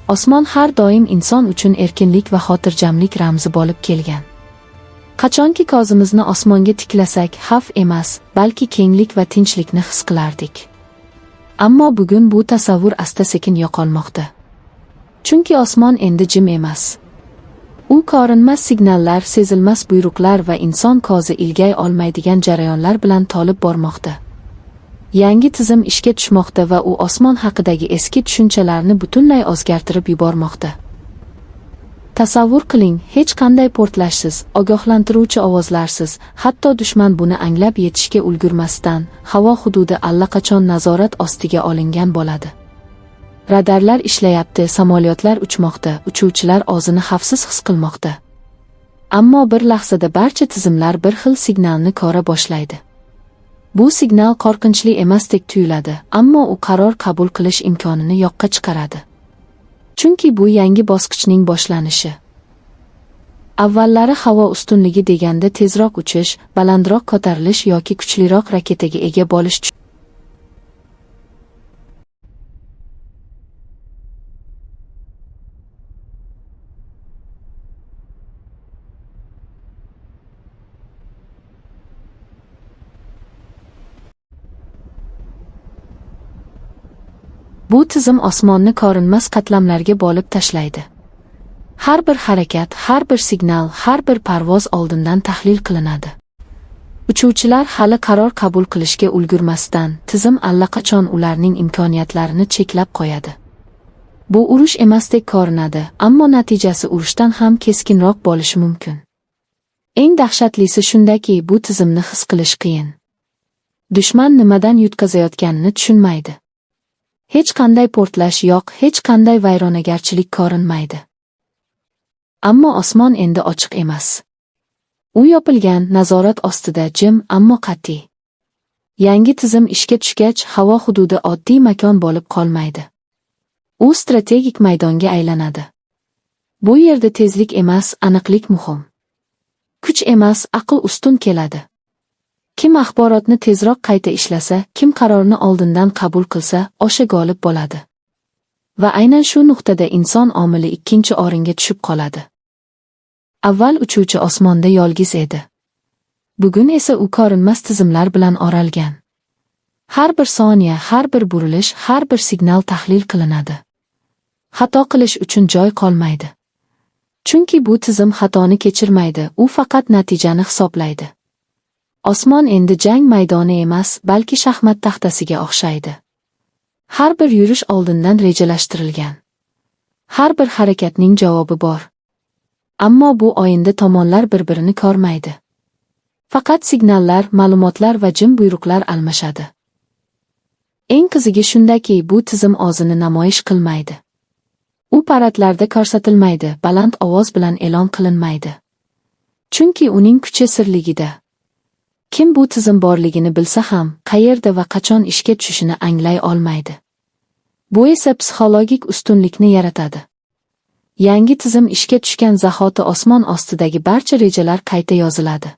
Osmon har doim inson uchun erkinlik va xotirjamlik ramzi bo'lib kelgan. Qachonki ko'zimizni osmonga tiklasak, xavf emas, balki kenglik va tinchlikni his qilardik. Ammo bugun bu tasavvur asta-sekin yo'qolmoqda. Chunki osmon endi jim emas. U ko'rinmas signallar, sezilmas buyruqlar va inson ko'zi ilgay olmaydigan jarayonlar bilan to'lib bormoqda. Yangi tizim ishga tushmoqda va u osmon haqidagi eski tushunchalarni butunlay o'zgartirib yubormoqda. Tasavvur qiling, hech qanday portlashsiz, ogohlantiruvchi ovozlarsiz, hatto dushman buni anglab yetishga ulgurmasdan, havo hududi allaqachon nazorat ostiga olingan bo'ladi. Radarlar ishlayapti, samolyotlar uchmoqda, uchuvchilar o'zini xavfsiz his qilmoqda. Ammo bir lahzada barcha tizimlar bir xil signalni ko'ra boshlaydi. Bu signal qo'rqinchli emasdek tuyuladi, ammo u qaror qabul qilish imkonini yo'qqa chiqaradi. Chunki bu yangi bosqichning boshlanishi. Avvallari havo ustunligi deganda tezroq uchish, balandroq ko'tarilish yoki kuchliroq raketaga ega bo'lish. Bu tizim osmonni ko'rinmas qatlamlarga bo'lib tashlaydi. Har bir harakat, har bir signal, har bir parvoz oldindan tahlil qilinadi. Uchuvchilar hali qaror qabul qilishga ulgurmasdan, tizim allaqachon ularning imkoniyatlarini cheklab qo'yadi. Bu urush emasdek ko'rinadi, ammo natijasi urushdan ham keskinroq bo'lishi mumkin. Eng dahshatlisi shundaki, bu tizimni his qilish qiyin. Dushman nimadan yutqazayotganini tushunmaydi. Hech qanday portlash yo'q, hech qanday vayronagarchilik ko'rinmaydi. Ammo osmon endi ochiq emas. U yopilgan, nazorat ostida, jim, ammo qat'iy. Yangi tizim ishga tushgach, havo hududi oddiy makon bo'lib qolmaydi. U strategik maydonga aylanadi. Bu yerda tezlik emas, aniqlik muhim. Kuch emas, aql ustun keladi. Kim axborotni tezroq qayta ishlasa, kim qarorni oldindan qabul qilsa, o'sha g'olib bo'ladi. Va aynan shu nuqtada inson omili ikkinchi o'ringa tushib qoladi. Avval uchuvchi osmonda yolg'iz edi. Bugun esa u ko'rinmas tizimlar bilan o'ralgan. Har bir soniya, har bir burilish, har bir signal tahlil qilinadi. Xato qilish uchun joy qolmaydi. Chunki bu tizim xatoni kechirmaydi, u faqat natijani hisoblaydi. Osmon endi jang maydoni emas, balki shaxmat taxtasiga o'xshaydi. Har bir yurish oldindan rejalashtirilgan. Har bir harakatning javobi bor. Ammo bu o'yinda tomonlar bir-birini ko'rmaydi. Faqat signallar, ma'lumotlar va jim buyruqlar almashadi. Eng qizig'i shundaki, bu tizim o'zini namoyish qilmaydi. U paradlarda ko'rsatilmaydi, baland ovoz bilan e'lon qilinmaydi. Chunki uning kuchi sirligida. Kim bu tizim borligini bilsa ham, qayerda va qachon ishga tushishini anglay olmaydi. Bu esa psixologik ustunlikni yaratadi. Yangi tizim ishga tushgan zahoti osmon ostidagi barcha rejalar qayta yoziladi.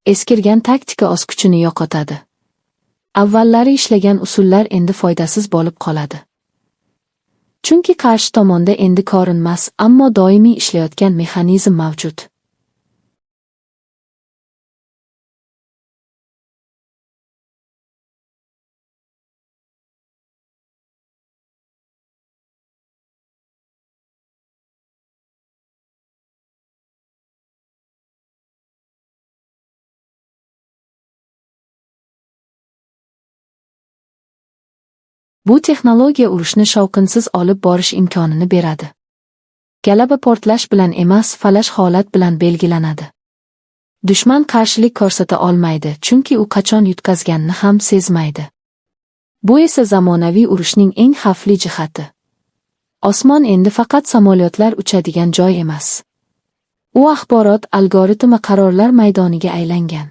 Eskirgan taktika o'z kuchini yo'qotadi. Avvallari ishlagan usullar endi foydasiz bo'lib qoladi. Chunki qarshi tomonda endi ko'rinmas, ammo doimiy ishlayotgan mexanizm mavjud. Bu texnologiya urushni shovqinsiz olib borish imkonini beradi. G'alaba portlash bilan emas, falash holat bilan belgilanadi. Dushman qarshilik ko'rsata olmaydi, chunki u qachon yutqazganini ham sezmaydi. Bu esa zamonaviy urushning eng xavfli jihati. Osmon endi faqat samolyotlar uchadigan joy emas. U axborot, algoritm va qarorlar maydoniga aylangan.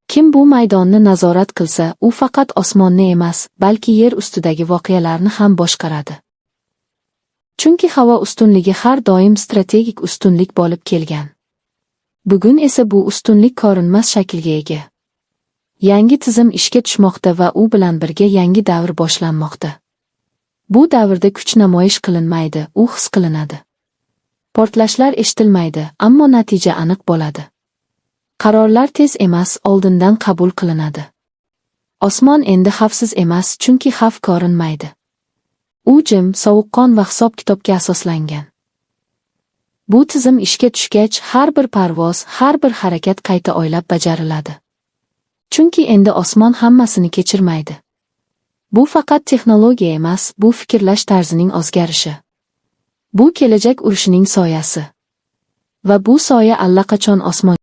Kim bu maydonni nazorat qilsa, u faqat osmonni emas, balki yer ustidagi voqealarni ham boshqaradi. Chunki havo ustunligi har doim strategik ustunlik bo'lib kelgan. Bugun esa bu ustunlik ko'rinmas shaklga ega. Yangi tizim ishga tushmoqda va u bilan birga yangi davr boshlanmoqda. Bu davrda kuch namoyish qilinmaydi, u his qilinadi. Portlashlar eshitilmaydi, ammo natija aniq bo'ladi. Qarorlar tez emas, oldindan qabul qilinadi. Osmon endi xavfsiz emas, chunki xavf ko'rinmaydi. U jim, sovuqqon va hisob-kitobga asoslangan. Bu tizim ishga tushgach, har bir parvoz, har bir harakat qayta o'ylab bajariladi. Chunki endi osmon hammasini kechirmaydi. Bu faqat texnologiya emas, bu fikrlash tarzining o'zgarishi. Bu kelajak urushining soyasi. Va bu soya allaqachon osmonga